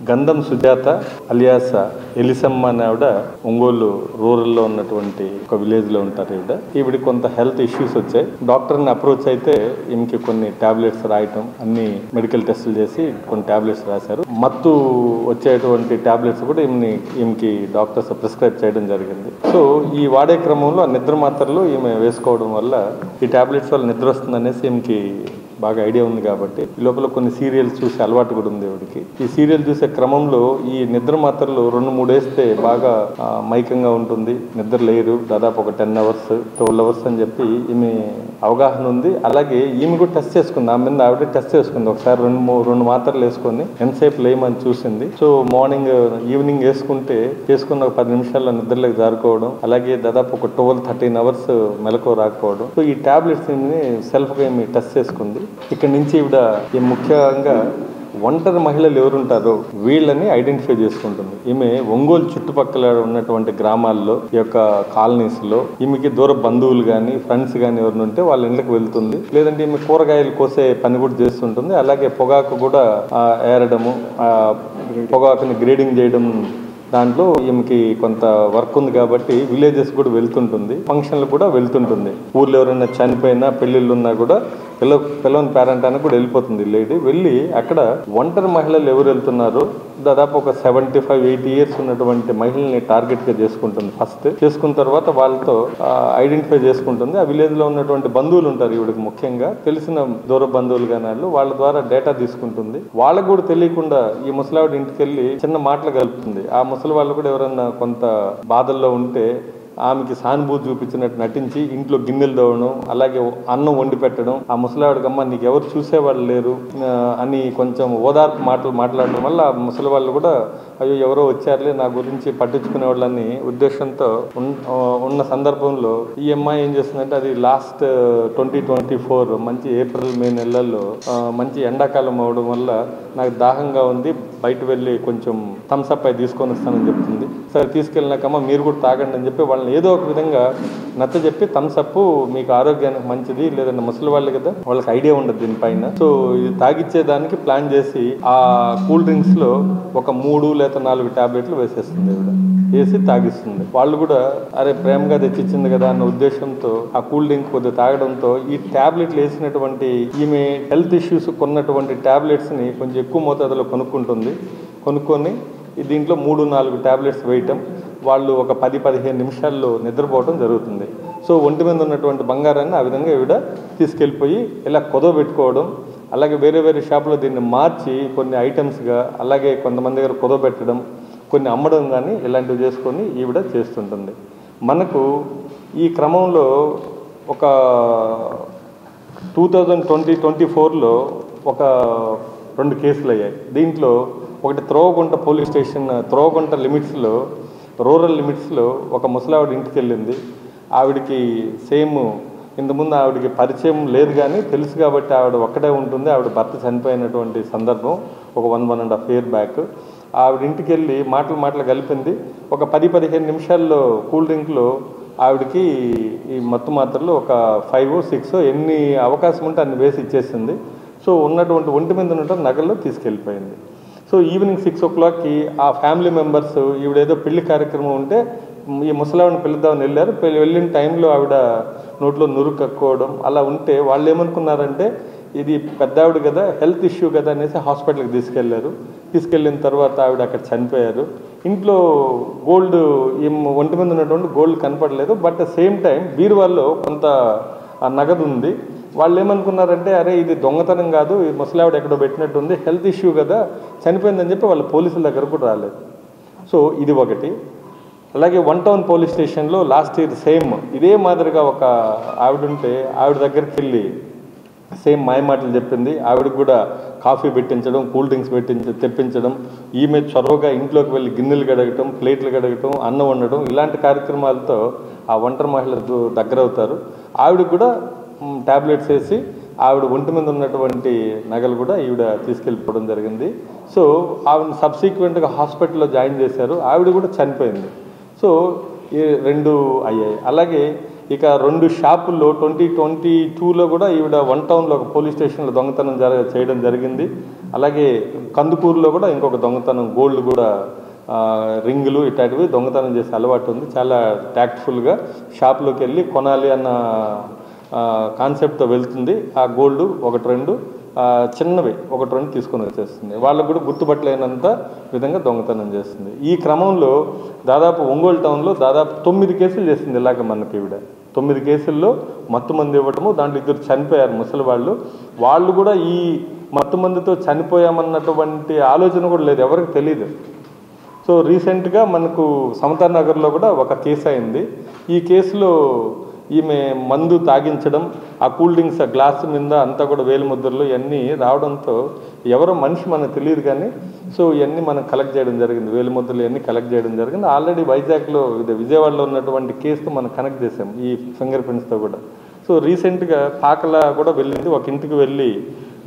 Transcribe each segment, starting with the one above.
గంధం సుజాత అలియాస్ ఎలిసమ్మ అనే ఆవిడ ఒంగోలు రూరల్లో ఉన్నటువంటి ఒక విలేజ్లో ఉంటారు. ఈవిడ కొంత హెల్త్ ఇష్యూస్ వచ్చాయి. డాక్టర్ని అప్రోచ్ అయితే ఈమెకి కొన్ని టాబ్లెట్స్ రాయటం, అన్ని మెడికల్ టెస్టులు చేసి కొన్ని టాబ్లెట్స్ రాశారు. మత్తు వచ్చేటువంటి టాబ్లెట్స్ కూడా ఈమెకి డాక్టర్స్ ప్రిస్క్రైబ్ చేయడం జరిగింది. సో ఈ వాడే క్రమంలో నిద్ర మాత్రలు ఈమె వేసుకోవడం వల్ల ఈ టాబ్లెట్స్ వల్ల నిద్ర వస్తుందనేసి ఈమెకి బాగా ఐడియా ఉంది. కాబట్టి ఈ లోపల కొన్ని సీరియల్స్ చూసే అలవాటు కూడా ఉంది ఆవిడకి. ఈ సీరియల్ చూసే క్రమంలో ఈ నిద్ర మాత్రలు 2-3 వేస్తే బాగా మైకంగా ఉంటుంది, నిద్ర లేరు. దాదాపు ఒక 10 hours 12 hours అని చెప్పి ఈమె అవగాహన ఉంది. అలాగే ఈమె కూడా టెస్ట్ చేసుకుంది, ఆమె మీద ఆవిడ టెస్ట్ చేసుకుంది. ఒకసారి 2 మాత్రలు వేసుకొని ఎంతసేపు లేమని చూసింది. సో మార్నింగ్ ఈవినింగ్ వేసుకున్న ఒక 10 నిమిషాల్లో నిద్రలోకి జారుకోవడం, అలాగే దాదాపు ఒక 12-13 hours మెలకు రాకపోవడం. సో ఈ టాబ్లెట్స్ సెల్ఫ్గా ఈమె టెస్ట్ చేసుకుంది. ఇక్కడ నుంచి ఈవిడ ముఖ్యంగా ఒంటరి మహిళలు ఎవరుంటారో వీళ్ళని ఐడెంటిఫై చేసుకుంటుంది. ఈమె ఒంగోలు చుట్టుపక్కల ఉన్నటువంటి గ్రామాల్లో, ఈ యొక్క కాలనీస్లో ఈమెకి దూర బంధువులు కానీ ఫ్రెండ్స్ కానీ ఎవరిని ఉంటే వాళ్ళ ఇంట్లోకి వెళ్తుంది. లేదంటే ఈమె కూరగాయలు కోసే పని కూడా చేస్తుంటుంది. అలాగే పొగాకు కూడా ఏరడము, పొగాకుని గ్రేడింగ్ చేయడం, దాంట్లో ఈమెకి కొంత వర్క్ ఉంది. కాబట్టి విలేజెస్ కూడా వెళ్తుంటుంది, ఫంక్షన్లు కూడా వెళ్తుంటుంది. ఊర్లో ఎవరైనా చనిపోయినా పెళ్లిళ్ళు ఉన్నా కూడా పిల్లవని పేరెంట్ అని కూడా వెళ్ళిపోతుంది లేడీ. వెళ్ళి అక్కడ ఒంటరి మహిళలు ఎవరు వెళ్తున్నారో దాదాపు ఒక 75-80 years ఉన్నటువంటి మహిళల్ని టార్గెట్ గా చేసుకుంటుంది. ఫస్ట్ చేసుకున్న తర్వాత వాళ్ళతో ఐడెంటిఫై చేసుకుంటుంది. ఆ విలేజ్ లో ఉన్నటువంటి బంధువులు ఉంటారు, ఈవిడకి ముఖ్యంగా తెలిసిన దూర బంధువులు కానీ వాళ్ళ ద్వారా డేటా తీసుకుంటుంది. వాళ్ళకు కూడా తెలియకుండా ఈ ముసలావిడ ఇంటికి వెళ్ళి చిన్న మాటలు కలుపుతుంది. ఆ ముసలి వాళ్ళు కూడా ఎవరన్నా కొంత బాధల్లో ఉంటే ఆమెకి సానుభూతి చూపించినట్టు నటించి ఇంట్లో గిన్నెలు తోవడం, అలాగే అన్నం వండి పెట్టడం. ఆ ముసలివాడికమ్మ నీకు ఎవరు చూసేవాళ్ళు లేరు అని కొంచెం ఓదార్పు మాటలు మాట్లాడడం వల్ల ఆ ముసలి వాళ్ళు కూడా అయ్యో ఎవరో వచ్చారులే నా గురించి పట్టించుకునే వాళ్ళని ఉద్దేశంతో ఉన్న సందర్భంలో ఈ అమ్మాయి ఏం చేస్తుందంటే, అది లాస్ట్ 2024 మంచి April-May నెలల్లో మంచి ఎండాకాలం అవడం వల్ల నాకు దాహంగా ఉంది, బయట వెళ్ళి కొంచెం థమ్స్అప్ అయి తీసుకొని వస్తానని చెప్తుంది. సరే తీసుకెళ్ళినాకమ్మ మీరు కూడా తాగండి అని చెప్పి వాళ్ళని ఏదో ఒక విధంగా నచ్చ చెప్పి థమ్స్అప్ మీకు ఆరోగ్యానికి మంచిది, లేదంటే ముసలి వాళ్ళు కదా వాళ్ళకి ఐడియా ఉండదు దీనిపైన. సో ఇది తాగిచ్చేదానికి ప్లాన్ చేసి ఆ కూల్ డ్రింక్స్ లో ఒక 3 లేదా 4 టాబ్లెట్లు వేసేస్తుంది. వేసి తాగిస్తుంది. వాళ్ళు కూడా అరే ప్రేమగా తెచ్చిచ్చింది కదా అన్న ఉద్దేశంతో ఆ కూల్ డ్రింక్ కొద్దిగా తాగడంతో ఈ టాబ్లెట్లు వేసినటువంటి ఈమె హెల్త్ ఇష్యూస్ కొన్నటువంటి టాబ్లెట్స్ ని కొంచెం ఎక్కువ మోతాదులో కొనుక్కొని దీంట్లో 3-4 టాబ్లెట్స్ వేయటం, వాళ్ళు ఒక 10-15 నిమిషాల్లో నిద్రపోవడం జరుగుతుంది. సో ఒంటి మీద ఉన్నటువంటి బంగారాన్ని ఆ విధంగా ఈవిడ తీసుకెళ్ళిపోయి ఇలా కుదవబెట్టుకోవడం, అలాగే వేరే షాపులో దీన్ని మార్చి కొన్ని ఐటమ్స్గా, అలాగే కొంతమంది దగ్గర కుదవబెట్టడం, కొన్ని అమ్మడం కానీ ఇలాంటివి చేసుకొని ఈవిడ చేస్తుంటుంది. మనకు ఈ క్రమంలో ఒక 2024లో ఒక 2 కేసులు అయ్యాయి. దీంట్లో ఒకటి త్రోవగుంట పోలీస్ స్టేషన్, త్రోవగుంట లిమిట్స్లో, రూరల్ లిమిట్స్లో ఒక ముసలావిడ ఇంటికి వెళ్ళింది. ఆవిడికి సేమ్ ఇంతకుముందు ఆవిడకి పరిచయం లేదు కానీ తెలుసు కాబట్టి ఆవిడ ఒక్కడే ఉంటుంది. ఆవిడ భర్త చనిపోయినటువంటి సందర్భం ఒక 1.5 year బ్యాక్. ఆవిడ ఇంటికి వెళ్ళి మాటలు కలిపింది. ఒక 10-15 నిమిషాల్లో కూల్ డ్రింక్లో ఆవిడకి ఈ మత్తు మాత్రలు ఒక 5-6 ఎన్ని అవకాశం ఉంటే అన్ని వేసి ఇచ్చేసింది. సో ఉన్నటువంటి ఒంటి మీద ఉన్నటువంటి నగల్లో తీసుకెళ్ళిపోయింది. సో ఈవినింగ్ 6 o'clockకి ఆ ఫ్యామిలీ మెంబర్స్ ఈవిడేదో పెళ్లి కార్యక్రమం ఉంటే ఈ ముసలావిడిని పిలుద్దామని వెళ్ళారు. వెళ్ళిన టైంలో ఆవిడ నోట్లో నురుగు కక్కుకోవడం అలా ఉంటే వాళ్ళు ఏమనుకున్నారంటే ఇది పెద్దావిడ కదా, హెల్త్ ఇష్యూ కదా అనేసి హాస్పిటల్కి తీసుకెళ్లారు. తీసుకెళ్ళిన తర్వాత ఆవిడ అక్కడ చనిపోయారు. ఇంట్లో గోల్డ్ ఒంటి మీద ఉన్నటువంటి గోల్డ్ కనపడలేదు. బట్ సేమ్ టైం బీరువాల్లో కొంత నగదు ఉంది. వాళ్ళు ఏమనుకున్నారంటే అరే ఇది దొంగతనం కాదు, ఈ ముసలావిడ ఎక్కడో పెట్టినట్టుంది, హెల్త్ ఇష్యూ కదా చనిపోయిందని చెప్పి వాళ్ళ పోలీసుల దగ్గర కూడా రాలేదు. సో ఇది ఒకటి. అలాగే 1 Town పోలీస్ స్టేషన్లో లాస్ట్ ఇయర్ సేమ్ ఇదే మాదిరిగా ఒక ఆవిడ ఉంటే ఆవిడ దగ్గరికి వెళ్ళి సేమ్ మాయమాటలు చెప్పింది. ఆవిడకి కూడా కాఫీ పెట్టించడం, కూల్ డ్రింక్స్ తెప్పించడం, ఈమె చొరవగా ఇంట్లోకి వెళ్ళి గిన్నెలు కడగటం, ప్లేట్లు కడగటం, అన్నం వండడం, ఇలాంటి కార్యక్రమాలతో ఆ ఒంటరి మహిళలు దగ్గర అవుతారు. ఆవిడకి కూడా టాబ్లెట్స్ వేసి ఆవిడ ఒంటి మీద ఉన్నటువంటి నగలు కూడా ఈవిడ తీసుకెళ్ళిపోవడం జరిగింది. సో ఆవిడ సబ్సిక్వెంట్గా హాస్పిటల్లో జాయిన్ చేశారు. ఆవిడ కూడా చనిపోయింది. సో ఈ 2 అయ్యాయి. అలాగే ఇక 2 షాపుల్లో 2022లో కూడా ఈవిడ 1 Townలో ఒక పోలీస్ స్టేషన్లో దొంగతనం చేయడం జరిగింది. అలాగే కందుకూరులో కూడా ఇంకొక దొంగతనం గోల్డ్ కూడా రింగులు ఇట్లాంటివి దొంగతనం చేసే అలవాటు ఉంది. చాలా ట్యాక్ట్ఫుల్గా షాప్లోకి వెళ్ళి కొనాలి అన్న కాన్సెప్ట్తో వెళ్తుంది. ఆ గోల్డ్ ఒకటి రెండు చిన్నవి ఒకటి రెండు తీసుకొని వచ్చేస్తుంది. వాళ్ళకు కూడా గుర్తుపట్టలేనంత విధంగా దొంగతనం చేస్తుంది. ఈ క్రమంలో దాదాపు ఒంగోలు టౌన్లో దాదాపు 9 కేసులు చేసింది ఇలాగ మనకి ఈవిడ. 9 కేసుల్లో మత్తుమంది ఇవ్వటము, దాంట్లో 2 చనిపోయారు ముసలి వాళ్ళు. వాళ్ళు కూడా ఈ మత్తుమందితో చనిపోయామన్నటువంటి ఆలోచన కూడా లేదు, ఎవరికి తెలియదు. సో రీసెంట్గా మనకు సమతా నగర్లో కూడా ఒక కేసు అయింది. ఈ కేసులో ఈమె మందు తాగించడం, ఆ కూల్ డ్రింక్స్ ఆ గ్లాస్ మీద అంతా కూడా వేలిముద్రలు ఇవన్నీ రావడంతో ఎవరో మనిషి మనకు తెలియదు కానీ సో ఇవన్నీ మనం కలెక్ట్ చేయడం జరిగింది. వేలిముద్రలు ఇవన్నీ కలెక్ట్ చేయడం జరిగింది. ఆల్రెడీ వైజాగ్లో విజయవాడలో ఉన్నటువంటి కేసుతో మనం కనెక్ట్ చేసాం ఈ ఫింగర్ ప్రింట్స్తో కూడా. సో రీసెంట్గా పాకల కూడా వెళ్ళింది. ఒక ఇంటికి వెళ్ళి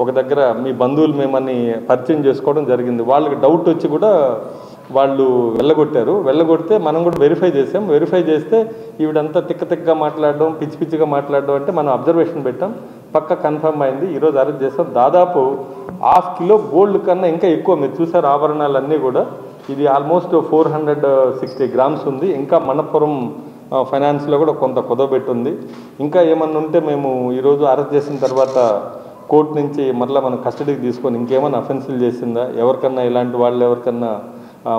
ఒక దగ్గర మీ బంధువులు మేమని పరిచయం చేసుకోవడం జరిగింది. వాళ్ళకి డౌట్ వచ్చి కూడా వాళ్ళు వెళ్ళగొడితే మనం కూడా వెరిఫై చేసాం. వెరిఫై చేస్తే ఈవిడంతా తిక్కగా మాట్లాడడం, పిచ్చి పిచ్చిగా మాట్లాడడం అంటే మనం అబ్జర్వేషన్ పెట్టాం. పక్క కన్ఫర్మ్ అయింది. ఈరోజు అరెస్ట్ చేస్తాం. దాదాపు 1/2 కిలో గోల్డ్ కన్నా ఇంకా ఎక్కువ మీరు చూసారు ఆభరణాలన్నీ కూడా. ఇది ఆల్మోస్ట్ 460 గ్రామ్స్ ఉంది. ఇంకా మనపురం ఫైనాన్స్లో కూడా కొంత కుదవబెట్టుంది. ఇంకా ఏమన్నా ఉంటే మేము ఈరోజు అరెస్ట్ చేసిన తర్వాత కోర్టు నుంచి మరలా మనం కస్టడీకి తీసుకొని ఇంకేమైనా అఫెన్సులు చేసిందా, ఎవరికన్నా ఇలాంటి వాళ్ళు ఎవరికన్నా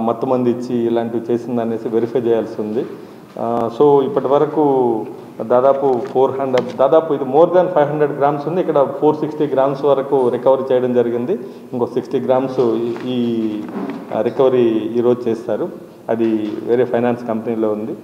మత్తుమంది ఇచ్చి ఇలాంటివి చేసిందా అనేసి వెరిఫై చేయాల్సి ఉంది. సో ఇప్పటి వరకు దాదాపు ఇది మోర్ దాన్ 500 గ్రామ్స్ ఉంది. ఇక్కడ 460 గ్రామ్స్ వరకు రికవరీ చేయడం జరిగింది. ఇంకో 60 గ్రామ్స్ ఈ రికవరీ ఈరోజు చేస్తారు. అది వేరే ఫైనాన్స్ కంపెనీలో ఉంది.